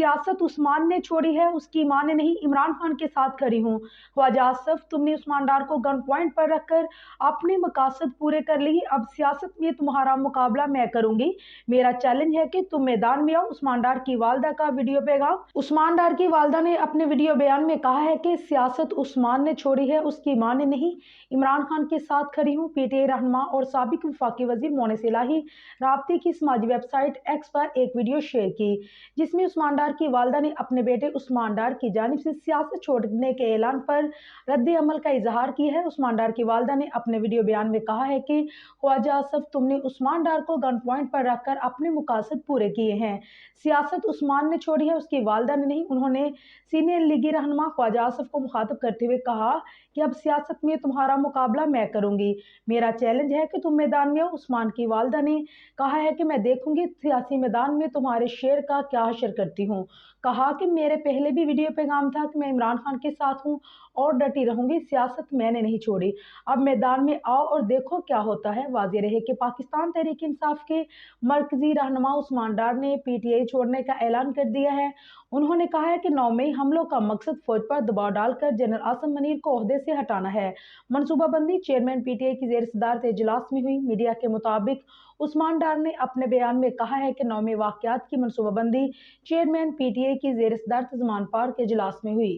सियासत उस्मान ने छोड़ी है, उसकी मां ने नहीं, इमरान खान के साथ खड़ी हूँ। ख्वाजा आसफ, तुमने उस्मान डार को गन पॉइंट पर रखकर अपने मकासद पूरे कर लिए। अब सियासत में तुम्हारा मुकाबला मैं करूंगी। मेरा चैलेंज है कि तुम मैदान में आओ। उस्मान डार की वालदा का वीडियो पैगाम। उस्मान डार की वालदा ने अपने वीडियो बयान में कहा है कि सियासत उस्मान ने छोड़ी है, उसकी मां ने नहीं, इमरान खान के साथ खड़ी हूँ। पीटीआई रहनुमा और साबिक वफाकी वजीर मोनिस इलाही राब्ते की समाजी वेबसाइट एक्स पर एक वीडियो शेयर की, जिसमें उस्मान डार की वालदा ने अपने बेटे उस्मान डार की जानिब से सियासत छोड़ने के ऐलान पर रद्द अमल का इजहार किया है। उस्मान डार की वालदा ने अपने वीडियो बयान में कहा है कि ख्वाजा आसफ, तुमने उस्मान डार को गन पॉइंट पर रखकर अपने मुकासद पूरे किए हैं। सियासत उस्मान ने छोड़ी है, उसकी वालदा ने नहीं। उन्होंने सीनियर लीगी रहनुमा ख्वाजा आसफ को मुखातब करते हुए कहा कि अब सियासत में तुम्हारा मुकाबला मैं करूंगी। मेरा चैलेंज है कि तुम मैदान में हो। उस्मान की वालदा ने कहा है कि मैं देखूंगी सियासी मैदान में तुम्हारे शेर का क्या हशर करती हूँ। कहा कि मेरे पहले भी वीडियो पैगाम था कि मैं इमरान खान के साथ हूँ और डटी रहूंगी, सियासत मैंने नहीं छोड़ी। अब मैदान में आओ और देखो क्या होता है। वाज़ेह रहे कि पाकिस्तान तहरीक इंसाफ के मरकजी रहनुमा उस्मान डार ने पीटीआई छोड़ने का ऐलान कर दिया है। उन्होंने कहा है कि 9 मई हमलों का मकसद फौज पर दबाव डालकर जनरल आसिम मुनीर को ओहदे से हटाना है। मनसूबाबंदी चेयरमैन पीटीआई की जेर सदारत इजलास में हुई। मीडिया के मुताबिक उस्मान डार ने अपने बयान में कहा है कि 9 मई वाकयात की मनसूबाबंदी चेयरमैन पीटीआई की जेर सदारत ज़मान पार्क इजलास में हुई।